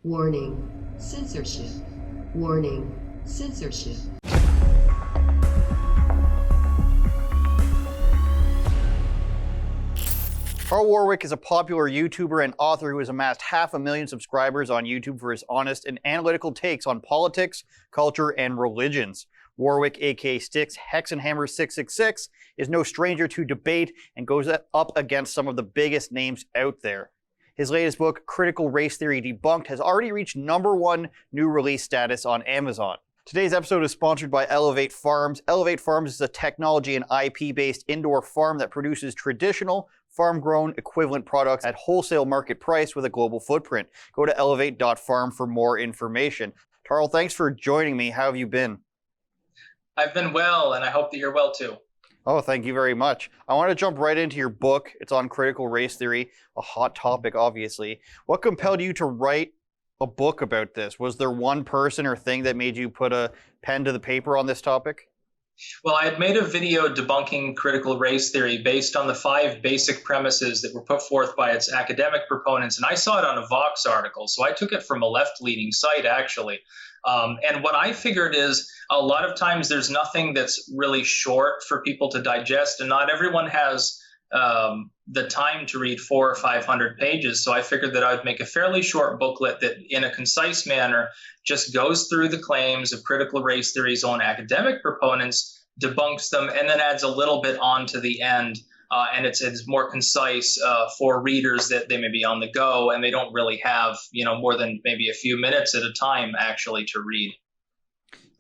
Warning, censorship. Warning, censorship. Tarl Warwick is a popular YouTuber and author who has amassed 500,000 subscribers on YouTube for his honest and analytical takes on politics, culture, and religions. Warwick, aka StyxHexenHammer666, is no stranger to debate and goes up against some of the biggest names out there. His latest book, Critical Race Theory Debunked, has already reached #1 new release status on Amazon. Today's episode is sponsored by Elevate Farms. Elevate Farms is a technology and IP-based indoor farm that produces traditional, farm-grown equivalent products at wholesale market price with a global footprint. Go to elevate.farm for more information. Tarl, thanks for joining me. How have you been? I've been well, and I hope that you're well too. Oh, thank you very much. I want to jump right into your book. It's on critical race theory, a hot topic, obviously. What compelled you to write a book about this? Was there one person or thing that made you put a pen to the paper on this topic? Well, I had made a video debunking critical race theory based on the 5 basic premises that were put forth by its academic proponents, and I saw it on a Vox article, so I took it from a left-leaning site, actually. And what I figured is a lot of times there's nothing that's really short for people to digest, and not everyone has the time to read 400 or 500 pages. So I figured that I would make a fairly short booklet that in a concise manner just goes through the claims of critical race theory's own academic proponents, debunks them, and then adds a little bit on to the end. And it's more concise for readers that they may be on the go and they don't really have, more than maybe a few minutes at a time actually to read.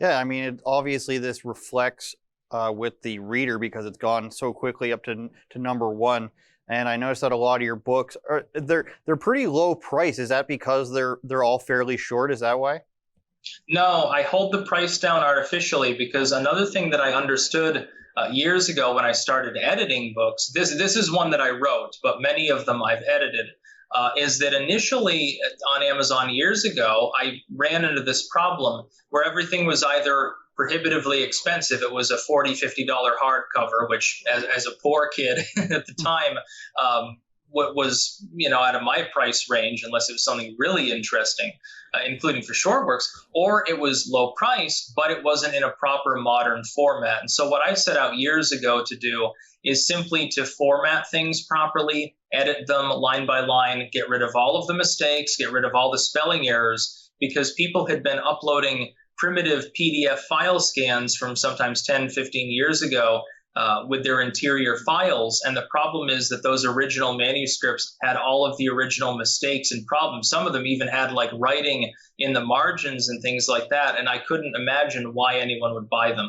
Yeah, I mean, obviously this reflects with the reader because it's gone so quickly up to #1. And I noticed that a lot of your books they're pretty low price. Is that because they're all fairly short? Is that why? No, I hold the price down artificially because another thing that I understood years ago when I started editing books, this is one that I wrote, but many of them I've edited, is that initially on Amazon years ago, I ran into this problem where everything was either prohibitively expensive. It was a $40, $50 hardcover, which as a poor kid at the time, what was, out of my price range, unless it was something really interesting, including for short works, or it was low priced, but it wasn't in a proper modern format. And so what I set out years ago to do is simply to format things properly, edit them line by line, get rid of all of the mistakes, get rid of all the spelling errors, because people had been uploading primitive PDF file scans from sometimes 10, 15 years ago with their interior files. And the problem is that those original manuscripts had all of the original mistakes and problems. Some of them even had like writing in the margins and things like that. And I couldn't imagine why anyone would buy them.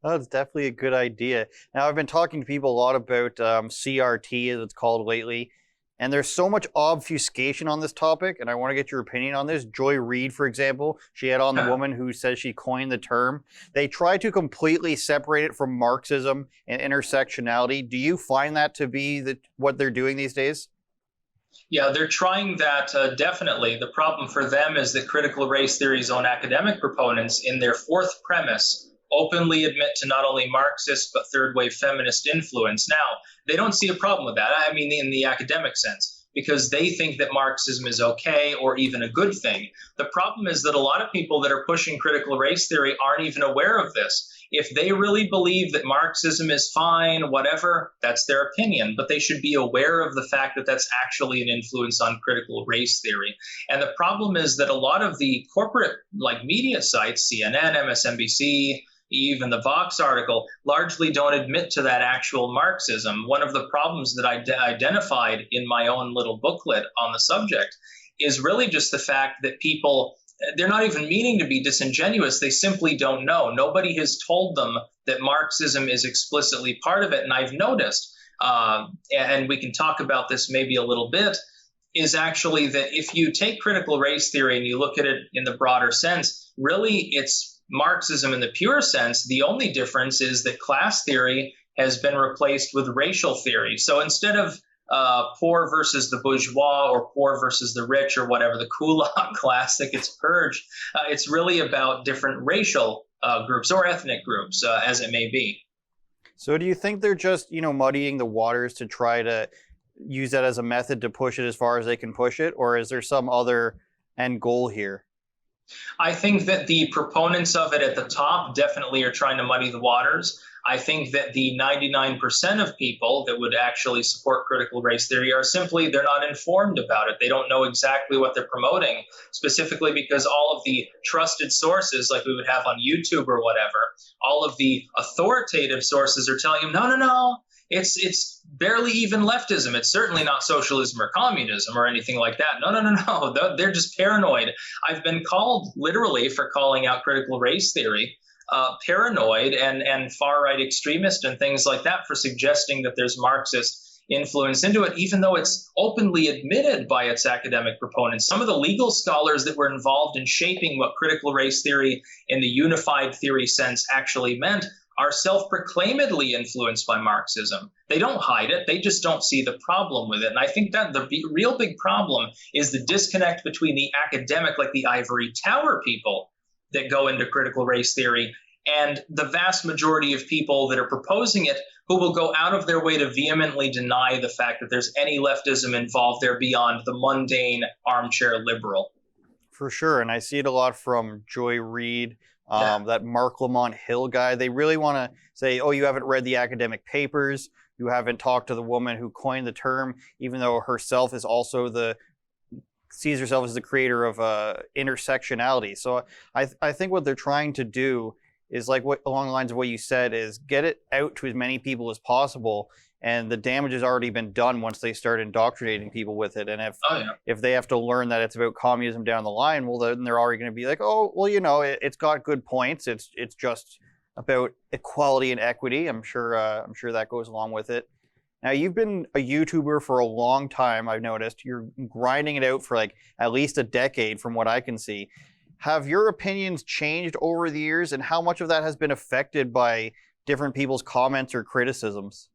That's definitely a good idea. Now, I've been talking to people a lot about CRT, as it's called lately. And there's so much obfuscation on this topic, and I want to get your opinion on this. Joy Reid, for example, she had on the woman who says she coined the term. They try to completely separate it from Marxism and intersectionality. Do you find that to be what they're doing these days? Yeah, they're trying that definitely. The problem for them is that critical race theory's own academic proponents, in their 4th premise, openly admit to not only Marxist but third-wave feminist influence. Now, they don't see a problem with that, I mean in the academic sense, because they think that Marxism is okay or even a good thing. The problem is that a lot of people that are pushing critical race theory aren't even aware of this. If they really believe that Marxism is fine, whatever, that's their opinion, but they should be aware of the fact that that's actually an influence on critical race theory. And the problem is that a lot of the corporate media sites, CNN, MSNBC, even the Vox article, largely don't admit to that actual Marxism. One of the problems that I identified in my own little booklet on the subject is really just the fact that people, they're not even meaning to be disingenuous. They simply don't know. Nobody has told them that Marxism is explicitly part of it. And I've noticed, and we can talk about this maybe a little bit, is actually that if you take critical race theory and you look at it in the broader sense, really it's Marxism in the pure sense. The only difference is that class theory has been replaced with racial theory. So instead of poor versus the bourgeois or poor versus the rich or whatever, the Kulak class that gets purged, it's really about different racial groups or ethnic groups, as it may be. So do you think they're just, muddying the waters to try to use that as a method to push it as far as they can push it? Or is there some other end goal here? I think that the proponents of it at the top definitely are trying to muddy the waters. I think that the 99% of people that would actually support critical race theory are simply, they're not informed about it. They don't know exactly what they're promoting, specifically because all of the trusted sources, like we would have on YouTube or whatever, all of the authoritative sources are telling them, no, no, no, it's barely even leftism. It's certainly not socialism or communism or anything like that. No, no, no, no. They're just paranoid. I've been called literally for calling out critical race theory paranoid and far-right extremist and things like that, for suggesting that there's Marxist influence into it, even though it's openly admitted by its academic proponents. Some of the legal scholars that were involved in shaping what critical race theory in the unified theory sense actually meant are self-proclaimedly influenced by Marxism. They don't hide it. They just don't see the problem with it. And I think that the real big problem is the disconnect between the academic, like the ivory tower people that go into critical race theory, and the vast majority of people that are proposing it, who will go out of their way to vehemently deny the fact that there's any leftism involved there beyond the mundane armchair liberal. For sure, and I see it a lot from Joy Reid, that Mark Lamont Hill guy. They really want to say, oh, you haven't read the academic papers, you haven't talked to the woman who coined the term, even though herself is also sees herself as the creator of intersectionality. So I think what they're trying to do is, like, what along the lines of what you said, is get it out to as many people as possible. And the damage has already been done once they start indoctrinating people with it. And if they have to learn that it's about communism down the line, well, then they're already going to be like, oh, well, it's got good points. It's just about equality and equity. I'm sure that goes along with it. Now, you've been a YouTuber for a long time, I've noticed. You're grinding it out for like at least a decade from what I can see. Have your opinions changed over the years, and how much of that has been affected by different people's comments or criticisms?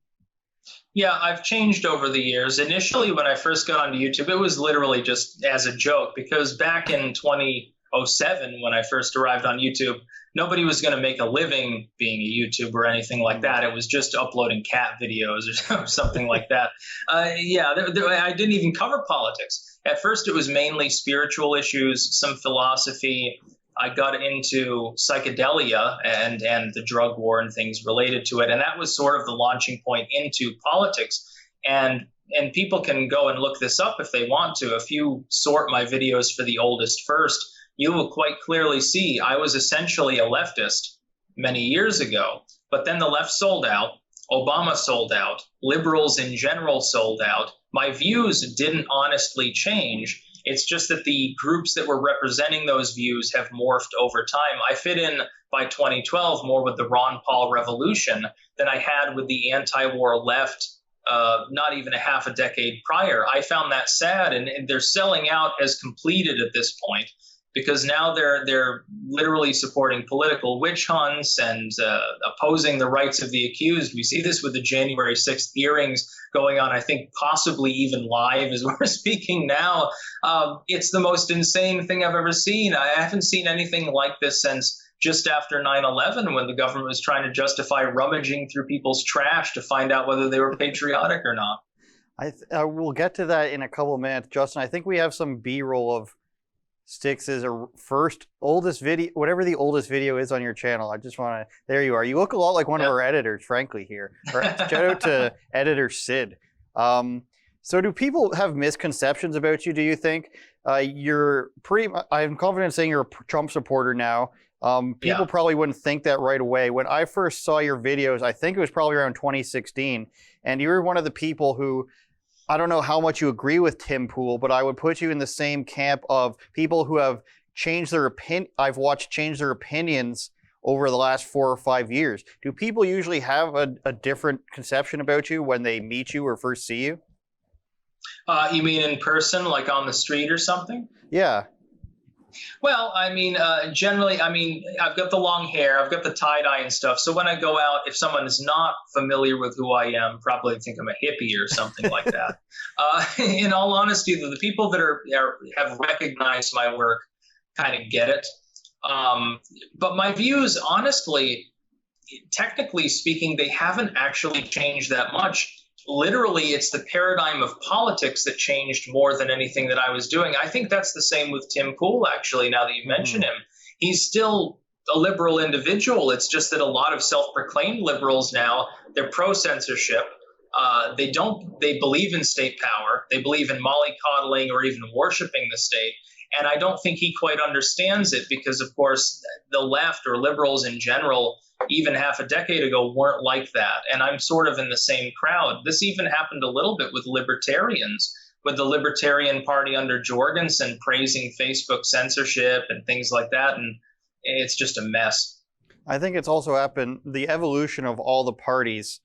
Yeah, I've changed over the years. Initially, when I first got onto YouTube, it was literally just as a joke, because back in 2007, when I first arrived on YouTube, nobody was going to make a living being a YouTuber or anything like that. It was just uploading cat videos or something like that. I didn't even cover politics. At first, it was mainly spiritual issues, some philosophy. I got into psychedelia and the drug war and things related to it. And that was sort of the launching point into politics. And people can go and look this up if they want to. If you sort my videos for the oldest first, you will quite clearly see I was essentially a leftist many years ago. But then the left sold out. Obama sold out. Liberals in general sold out. My views didn't honestly change. It's just that the groups that were representing those views have morphed over time. I fit in by 2012 more with the Ron Paul revolution than I had with the anti-war left not even a half a decade prior. I found that sad, and they're selling out as completed at this point, because now they're literally supporting political witch hunts and opposing the rights of the accused. We see this with the January 6th hearings going on, I think possibly even live as we're speaking now. It's the most insane thing I've ever seen. I haven't seen anything like this since just after 9/11, when the government was trying to justify rummaging through people's trash to find out whether they were patriotic or not. I will get to that in a couple of minutes. Justin, I think we have some B-roll of Styx's oldest video, whatever the oldest video is on your channel. I just want to, there you are. You look a lot like one of our editors, frankly, here. Shout out to editor Sid. So do people have misconceptions about you, do you think? I'm confident saying you're a Trump supporter now. People probably wouldn't think that right away. When I first saw your videos, I think it was probably around 2016, and you were one of the people who, I don't know how much you agree with Tim Pool, but I would put you in the same camp of people who have changed their I've watched change their opinions over the last 4 or 5 years. Do people usually have a different conception about you when they meet you or first see you? You mean in person, like on the street or something? Yeah. Well, I mean, generally, I've got the long hair, I've got the tie-dye and stuff. So when I go out, if someone is not familiar with who I am, probably think I'm a hippie or something like that. In all honesty, the people that have recognized my work kind of get it. But my views, honestly, technically speaking, they haven't actually changed that much. literally it's the paradigm of politics that changed more than anything that I was doing. I think that's the same with Tim Pool, actually, now that you mention him. He's still a liberal individual. It's just that a lot of self-proclaimed liberals now, they're pro-censorship. They believe in state power. They believe in mollycoddling or even worshiping the state. And I don't think he quite understands it because, of course, the left or liberals in general, even half a decade ago, weren't like that. And I'm sort of in the same crowd. This even happened a little bit with libertarians, with the Libertarian Party under Jorgensen praising Facebook censorship and things like that. And it's just a mess. I think it's also happened, the evolution of all the parties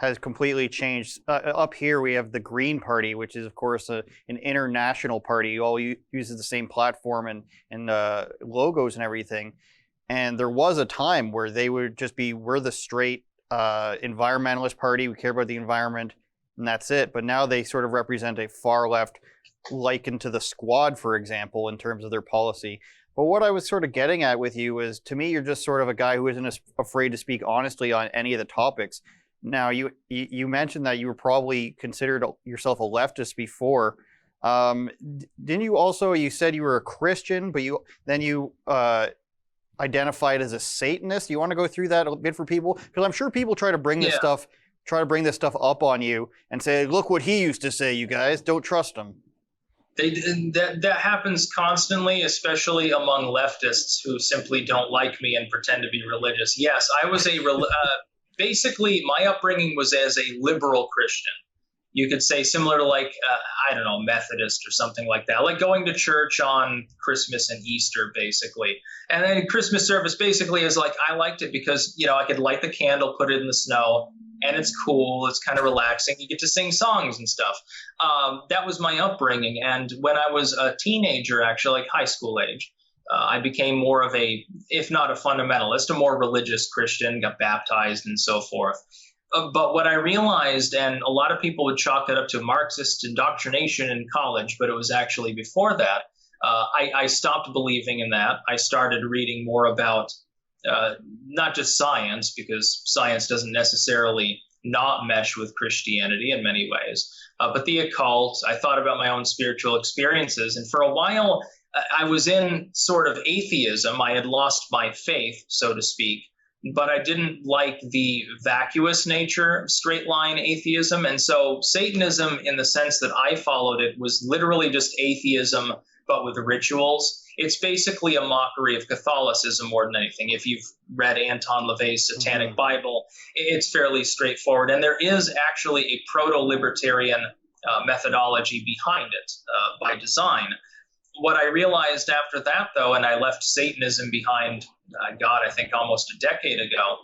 has completely changed. Up here we have the Green Party, which is of course an international party. It all uses the same platform and logos and everything. And there was a time where they would just be, we're the straight environmentalist party, we care about the environment, and that's it. But now they sort of represent a far left, likened to the Squad, for example, in terms of their policy. But what I was sort of getting at with you is, to me, you're just sort of a guy who isn't afraid to speak honestly on any of the topics. Now, you mentioned that you were probably considered yourself a leftist before. Didn't you also, you said you were a Christian, but you identified as a Satanist? You want to go through that a bit for people? Because I'm sure people try to bring this stuff up on you and say, look what he used to say, you guys, don't trust him. That happens constantly, especially among leftists who simply don't like me and pretend to be religious. Yes, I was basically, my upbringing was as a liberal Christian. You could say similar to like, I don't know, Methodist or something like that, like going to church on Christmas and Easter, basically. And then Christmas service basically is like, I liked it because, you know, I could light the candle, put it in the snow, and it's cool. It's kind of relaxing. You get to sing songs and stuff. That was my upbringing. And when I was a teenager, actually, like high school age, I became more of a, if not a fundamentalist, a more religious Christian, got baptized and so forth. But what I realized, and a lot of people would chalk it up to Marxist indoctrination in college, but it was actually before that, I stopped believing in that. I started reading more about not just science, because science doesn't necessarily not mesh with Christianity in many ways, but the occult. I thought about my own spiritual experiences. And for a while, I was in sort of atheism. I had lost my faith, so to speak, but I didn't like the vacuous nature of straight line atheism. And so Satanism, in the sense that I followed it, was literally just atheism, but with rituals. It's basically a mockery of Catholicism more than anything. If you've read Anton LaVey's Satanic Bible, it's fairly straightforward. And there is actually a proto-libertarian methodology behind it by design. What I realized after that, though, and I left Satanism behind, I think almost a decade ago,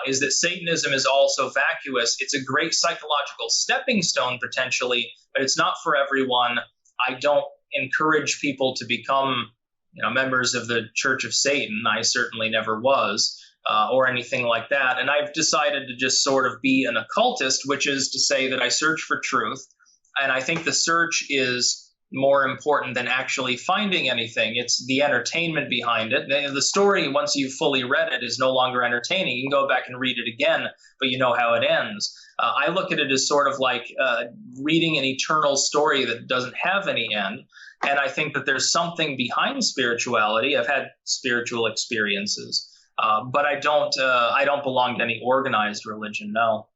is that Satanism is also vacuous. It's a great psychological stepping stone, potentially, but it's not for everyone. I don't encourage people to become, members of the Church of Satan. I certainly never was, or anything like that. And I've decided to just sort of be an occultist, which is to say that I search for truth. And I think the search is more important than actually finding anything. It's the entertainment behind it. The story, once you've fully read it, is no longer entertaining. You can go back and read it again, but you know how it ends. I look at it as sort of like reading an eternal story that doesn't have any end. And I think that there's something behind spirituality. I've had spiritual experiences, but I don't belong to any organized religion, no.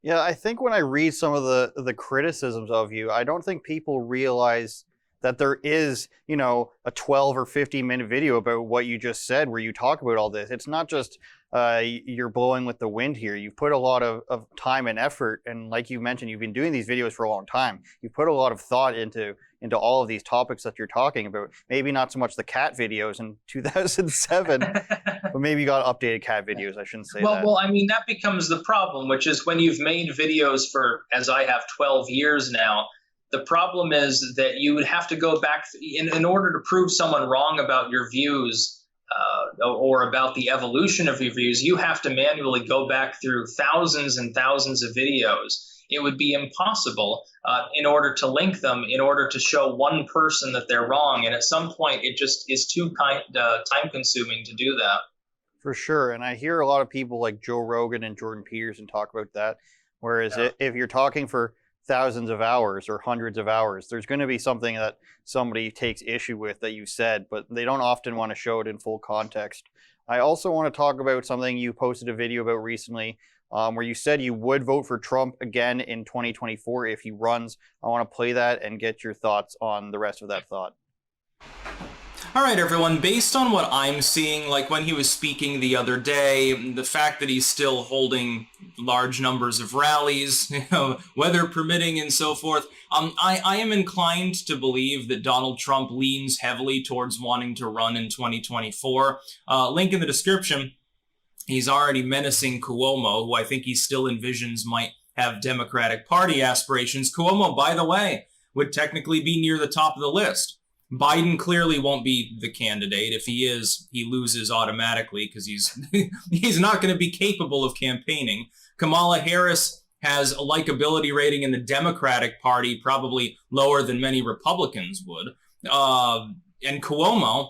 Yeah, I think when I read some of the criticisms of you, I don't think people realize that there is, a 12 or 15-minute video about what you just said where you talk about all this. It's not just you're blowing with the wind here. You've put a lot of time and effort, and like you mentioned, you've been doing these videos for a long time. You put a lot of thought into all of these topics that you're talking about. Maybe not so much the cat videos in 2007, but maybe you got updated cat videos. I shouldn't say that. Well, I mean, that becomes the problem, which is when you've made videos for, as I have, 12 years now, the problem is that you would have to go back in order to prove someone wrong about your views or about the evolution of your views. You have to manually go back through thousands and thousands of videos. It would be impossible in order to link them, in order to show one person that they're wrong. And at some point, it just is too time consuming to do that. For sure. And I hear a lot of people like Joe Rogan and Jordan Peterson talk about that. Whereas if you're talking for thousands of hours or hundreds of hours, there's going to be something that somebody takes issue with that you said, but they don't often want to show it in full context. I also want to talk about something you posted a video about recently, where you said you would vote for Trump again in 2024 if he runs. I want to play that and get your thoughts on the rest of that thought. All right, everyone, based on what I'm seeing, like when he was speaking the other day, the fact that he's still holding large numbers of rallies, weather permitting and so forth, I am inclined to believe that Donald Trump leans heavily towards wanting to run in 2024. Link in the description. He's already menacing Cuomo, who I think he still envisions might have Democratic Party aspirations. Cuomo, by the way, would technically be near the top of the list. Biden clearly won't be the candidate. If he is, he loses automatically because he's not going to be capable of campaigning. Kamala Harris has a likability rating in the Democratic Party probably lower than many Republicans would. And Cuomo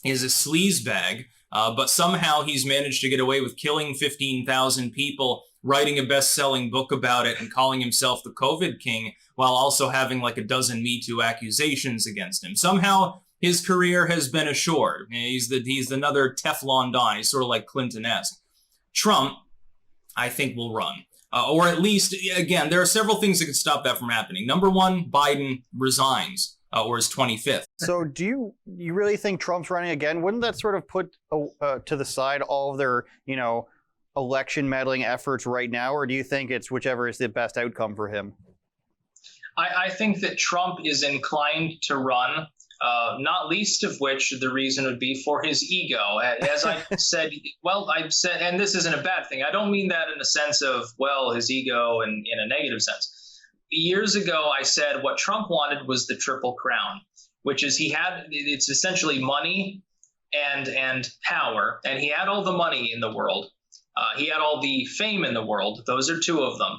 is a sleazebag, but somehow he's managed to get away with killing 15,000 people, writing a best-selling book about it, and calling himself the COVID king, while also having like a dozen Me Too accusations against him. Somehow his career has been assured. He's another Teflon Don. He's sort of like Clinton-esque. Trump, I think, will run. Or at least, again, there are several things that could stop that from happening. Number one, Biden resigns, or is 25th. So do you really think Trump's running again? Wouldn't that sort of put to the side all of their, election meddling efforts right now? Or do you think it's whichever is the best outcome for him? I think that Trump is inclined to run, not least of which the reason would be for his ego. As I said, and this isn't a bad thing. I don't mean that in the sense of, his ego and in a negative sense. Years ago, I said what Trump wanted was the Triple Crown, which is it's essentially money and power. And he had all the money in the world. He had all the fame in the world. Those are two of them.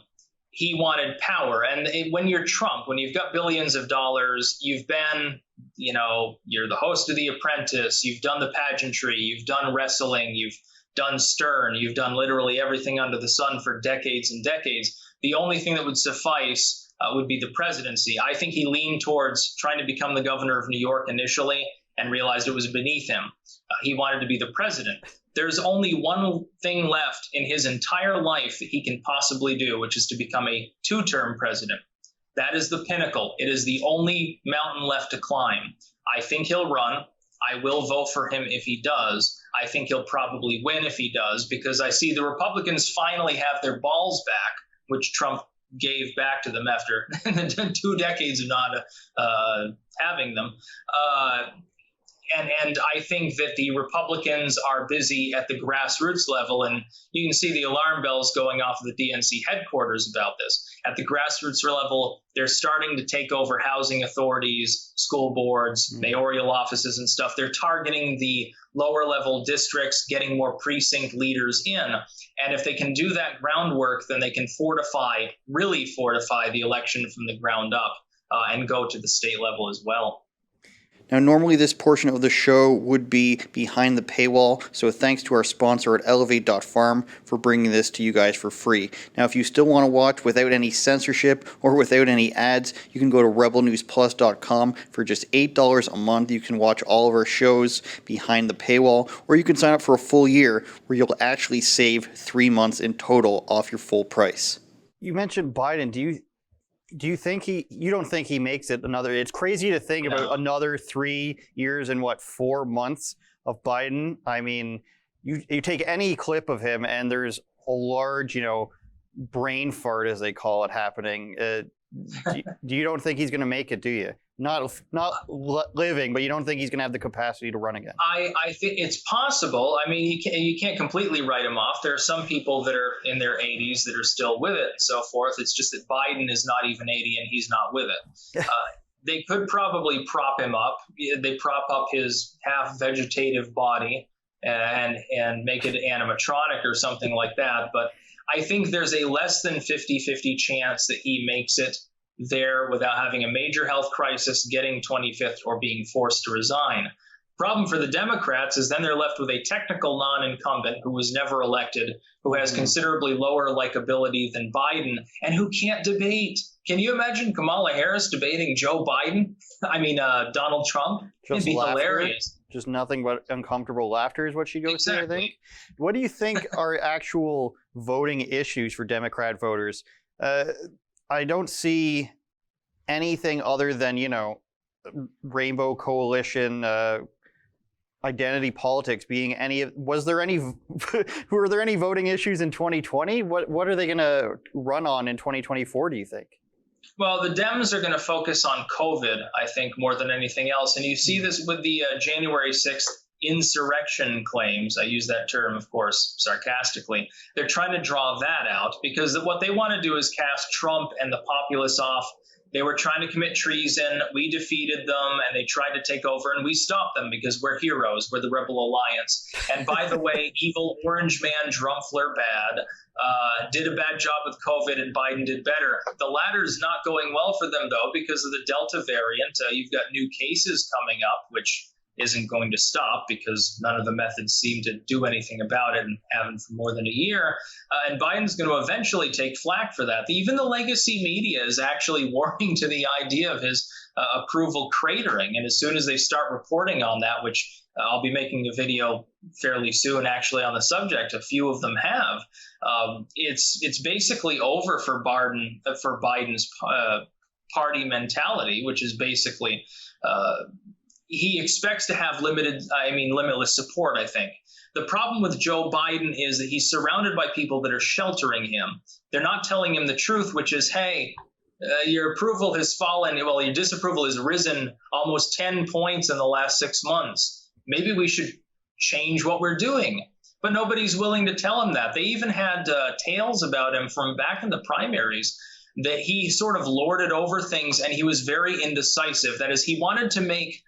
He wanted power. And when you're Trump, when you've got billions of dollars, you've been, you're the host of The Apprentice, you've done the pageantry, you've done wrestling, you've done Stern, you've done literally everything under the sun for decades and decades. The only thing that would suffice would be the presidency. I think he leaned towards trying to become the governor of New York initially and realized it was beneath him. He wanted to be the president. There's only one thing left in his entire life that he can possibly do, which is to become a two-term president. That is the pinnacle. It is the only mountain left to climb. I think he'll run. I will vote for him if he does. I think he'll probably win if he does, because I see the Republicans finally have their balls back, which Trump gave back to them after 2 decades of not having them. And I think that the Republicans are busy at the grassroots level, and you can see the alarm bells going off of the DNC headquarters about this. At the grassroots level, they're starting to take over housing authorities, school boards, mayoral offices and stuff. They're targeting the lower level districts, getting more precinct leaders in. And if they can do that groundwork, then they can really fortify the election from the ground up and go to the state level as well. Now, normally this portion of the show would be behind the paywall, so thanks to our sponsor at elevate.farm for bringing this to you guys for free. Now, if you still want to watch without any censorship or without any ads, you can go to rebelnewsplus.com. For just $8 a month, you can watch all of our shows behind the paywall, or you can sign up for a full year where you'll actually save 3 months in total off your full price. You mentioned Biden. Do you think you don't think he makes it another? It's crazy to think about another 3 years and 4 months of Biden. I mean, you take any clip of him and there's a large, brain fart, as they call it, happening. You don't think he's going to make it, do you? Not living, but you don't think he's going to have the capacity to run again? I think it's possible. I mean, you can't completely write him off. There are some people that are in their 80s that are still with it and so forth. It's just that Biden is not even 80 and he's not with it. They could probably prop him up. They prop up his half vegetative body and make it animatronic or something like that. But I think there's a less than 50-50 chance that he makes it there without having a major health crisis, getting 25th, or being forced to resign. Problem for the Democrats is then they're left with a technical non-incumbent who was never elected, who has considerably lower likability than Biden, and who can't debate. Can you imagine Kamala Harris debating Joe Biden? I mean, Donald Trump? It'd be hilarious. Just nothing but uncomfortable laughter is what she goes through, I think. What do you think are actual voting issues for Democrat voters? I don't see anything other than, you know, Rainbow Coalition, identity politics being any. Was there any? Were there any voting issues in 2020? What are they going to run on in 2024? Do you think? Well, the Dems are going to focus on COVID, I think, more than anything else, and you see this with the January 6th insurrection claims. I use that term, of course, sarcastically. They're trying to draw that out because what they want to do is cast Trump and the populace off. They were trying to commit treason. We defeated them, and they tried to take over, and we stopped them because we're heroes. We're the Rebel Alliance. And by the way, evil orange man Drumpfler bad did a bad job with COVID, and Biden did better. The latter is not going well for them, though, because of the Delta variant. You've got new cases coming up, which isn't going to stop because none of the methods seem to do anything about it and haven't for more than a year. And Biden's going to eventually take flack for that. Even the legacy media is actually warming to the idea of his approval cratering. And as soon as they start reporting on that, which I'll be making a video fairly soon actually on the subject, a few of them have, it's basically over for Biden's party mentality, which is basically he expects to have limitless support, I think. The problem with Joe Biden is that he's surrounded by people that are sheltering him. They're not telling him the truth, which is, hey, your approval has fallen. Well, your disapproval has risen almost 10 points in the last 6 months. Maybe we should change what we're doing. But nobody's willing to tell him that. They even had tales about him from back in the primaries that he sort of lorded over things and he was very indecisive. That is, he wanted to make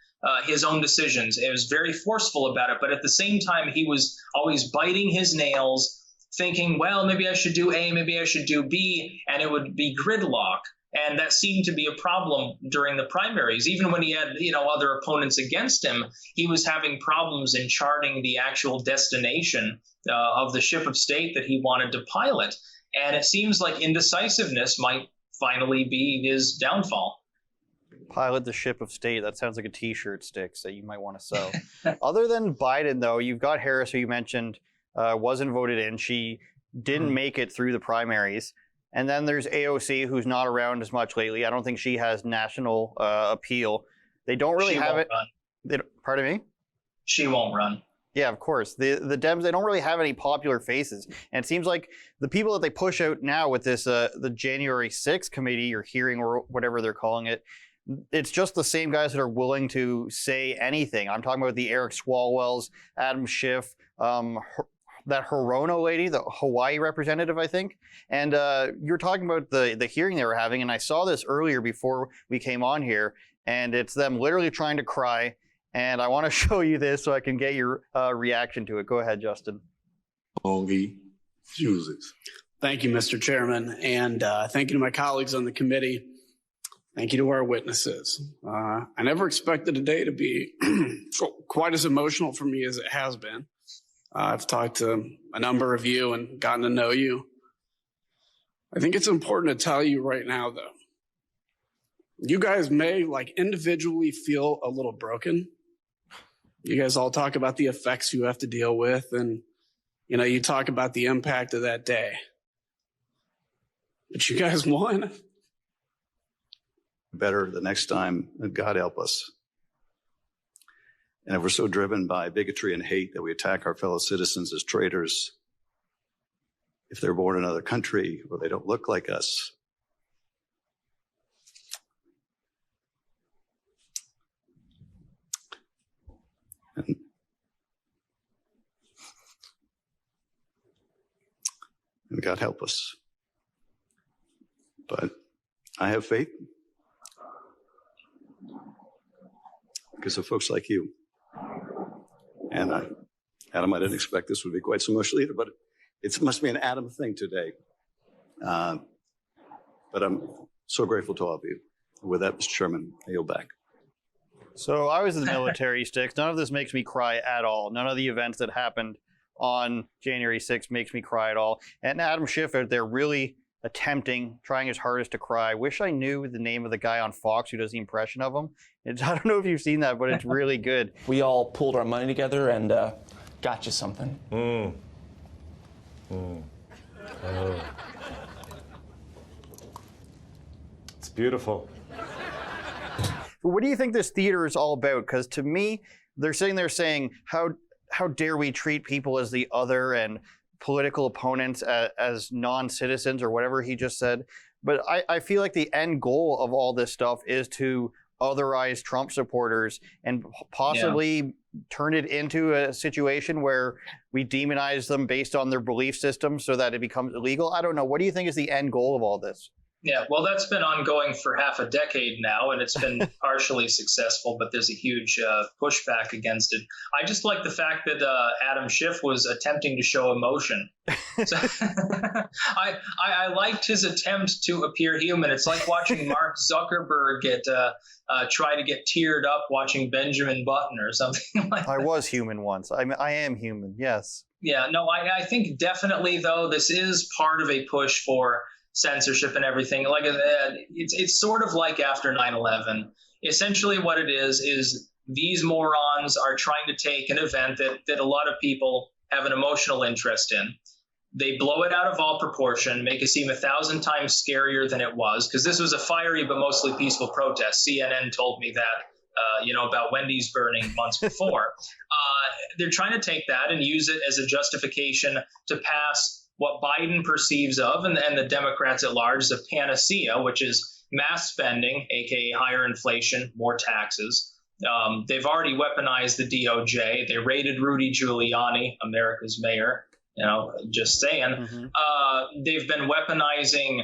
his own decisions. It was very forceful about it, but at the same time, he was always biting his nails, thinking, well, maybe I should do A, maybe I should do B, and it would be gridlock. And that seemed to be a problem during the primaries. Even when he had, other opponents against him, he was having problems in charting the actual destination of the ship of state that he wanted to pilot. And it seems like indecisiveness might finally be his downfall. Pilot the ship of state. That sounds like a t-shirt, Styx, that you might want to sell. Other than Biden, though, you've got Harris, who you mentioned wasn't voted in. She didn't make it through the primaries. And then there's AOC, who's not around as much lately. I don't think she has national appeal. They don't really have it. Pardon me? She won't run. Yeah, of course. The Dems, they don't really have any popular faces. And it seems like the people that they push out now with this, the January 6th committee or hearing or whatever they're calling it, it's just the same guys that are willing to say anything. I'm talking about the Eric Swalwells, Adam Schiff, that Hirono lady, the Hawaii representative, I think. And you're talking about the hearing they were having, and I saw this earlier before we came on here, and it's them literally trying to cry. And I want to show you this so I can get your reaction to it. Go ahead, Justin. Only chooses. Thank you, Mr. Chairman, and thank you to my colleagues on the committee. Thank you to our witnesses. I never expected a day to be quite as emotional for me as it has been. I've talked to a number of you and gotten to know you. I think it's important to tell you right now, though, you guys may individually feel a little broken. You guys all talk about the effects you have to deal with, and you talk about the impact of that day. But you guys won. Better the next time, God help us. And if we're so driven by bigotry and hate that we attack our fellow citizens as traitors, if they're born in another country or they don't look like us, and God help us. But I have faith because of folks like you. And Adam, I didn't expect this would be quite so emotional either, but it must be an Adam thing today. But I'm so grateful to all of you. With that, Mr. Chairman, I yield back. So I was in the military, Styx. None of this makes me cry at all. None of the events that happened on January 6th makes me cry at all. And Adam Schiff out there really trying his hardest to cry. Wish I knew the name of the guy on Fox who does the impression of him. I don't know if you've seen that, but it's really good. We all pulled our money together and got you something. It's beautiful. What do you think this theater is all about? Because to me, they're sitting there saying, how dare we treat people as the other and political opponents as non-citizens or whatever he just said. But I feel like the end goal of all this stuff is to otherize Trump supporters and possibly turn it into a situation where we demonize them based on their belief system so that it becomes illegal. I don't know. What do you think is the end goal of all this? Yeah, well, that's been ongoing for half a decade now, and it's been partially successful, but there's a huge pushback against it. I just like the fact that Adam Schiff was attempting to show emotion. So, I liked his attempt to appear human. It's like watching Mark Zuckerberg try to get teared up watching Benjamin Button or something like that. I was human once. I am human, yes. Yeah, no, I think definitely, though, this is part of a push for censorship and everything. Like it's sort of like after 9/11. Essentially what it is these morons are trying to take an event that a lot of people have an emotional interest in. They blow it out of all proportion, make it seem 1,000 times scarier than it was, because this was a fiery but mostly peaceful protest. CNN told me that, about Wendy's burning months before. They're trying to take that and use it as a justification to pass what Biden perceives of, and the Democrats at large, is a panacea, which is mass spending, aka higher inflation, more taxes. They've already weaponized the DOJ. They raided Rudy Giuliani, America's mayor. Just saying. Mm-hmm. They've been weaponizing.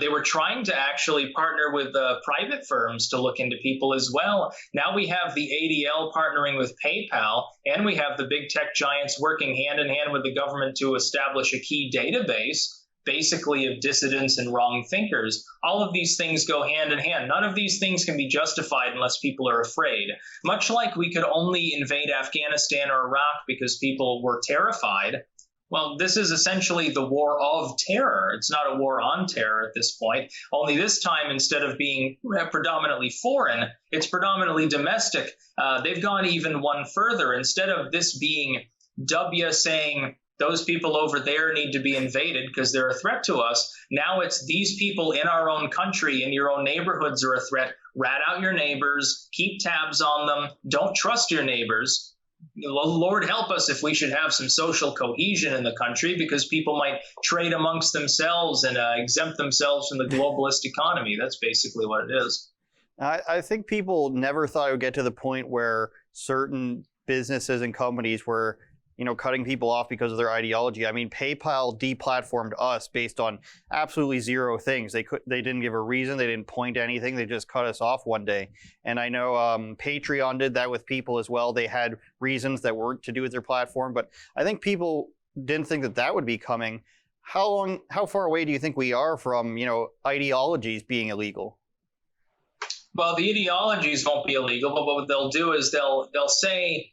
They were trying to actually partner with private firms to look into people as well. Now we have the ADL partnering with PayPal, and we have the big tech giants working hand in hand with the government to establish a key database, basically of dissidents and wrong thinkers. All of these things go hand in hand. None of these things can be justified unless people are afraid. Much like we could only invade Afghanistan or Iraq because people were terrified. Well, this is essentially the war of terror. It's not a war on terror at this point. Only this time, instead of being predominantly foreign, it's predominantly domestic. They've gone even one further. Instead of this being W saying those people over there need to be invaded because they're a threat to us, now it's these people in our own country, in your own neighborhoods are a threat. Rat out your neighbors, keep tabs on them, don't trust your neighbors. Lord help us if we should have some social cohesion in the country, because people might trade amongst themselves and exempt themselves from the globalist economy. That's basically what it is. I think people never thought it would get to the point where certain businesses and companies were, cutting people off because of their ideology. I mean, PayPal deplatformed us based on absolutely zero things. They didn't give a reason. They didn't point to anything. They just cut us off one day. And I know Patreon did that with people as well. They had reasons that weren't to do with their platform. But I think people didn't think that would be coming. How far away do you think we are from, ideologies being illegal? Well, the ideologies won't be illegal, but what they'll do is they'll say,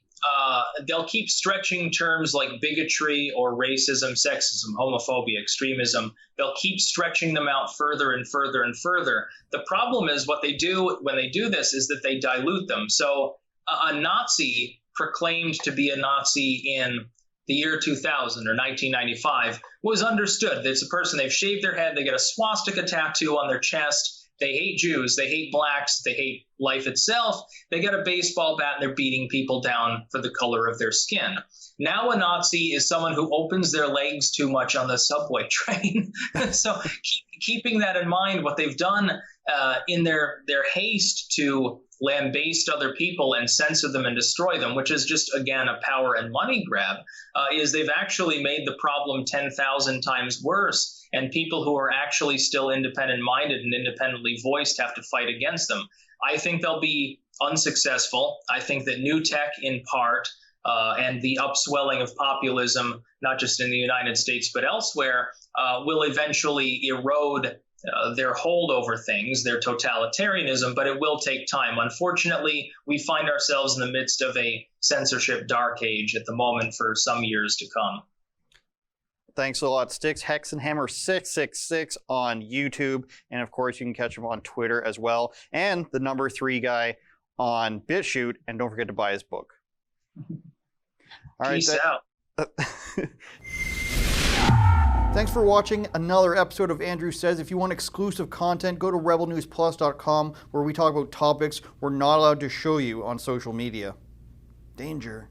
they'll keep stretching terms like bigotry or racism, sexism, homophobia, extremism. They'll keep stretching them out further and further and further. The problem is what they do when they do this is that they dilute them. So a Nazi proclaimed to be a Nazi in the year 2000 or 1995 was understood. It's a person, they've shaved their head, they get a swastika tattoo on their chest. They hate Jews, they hate blacks, they hate life itself. They get a baseball bat and they're beating people down for the color of their skin. Now a Nazi is someone who opens their legs too much on the subway train. So keeping that in mind, what they've done in their haste to lambaste other people and censor them and destroy them, which is just, again, a power and money grab, is they've actually made the problem 10,000 times worse. And people who are actually still independent-minded and independently voiced have to fight against them. I think they'll be unsuccessful. I think that new tech, in part, and the upswelling of populism, not just in the United States but elsewhere, will eventually erode their hold over things, their totalitarianism, but it will take time. Unfortunately, we find ourselves in the midst of a censorship dark age at the moment for some years to come. Thanks a lot, StyxHexenHammer666 on YouTube. And of course, you can catch him on Twitter as well. And the number 3 guy on BitChute. And don't forget to buy his book. All Peace right, out. Thanks for watching another episode of Andrew Says. If you want exclusive content, go to rebelnewsplus.com, where we talk about topics we're not allowed to show you on social media. Danger.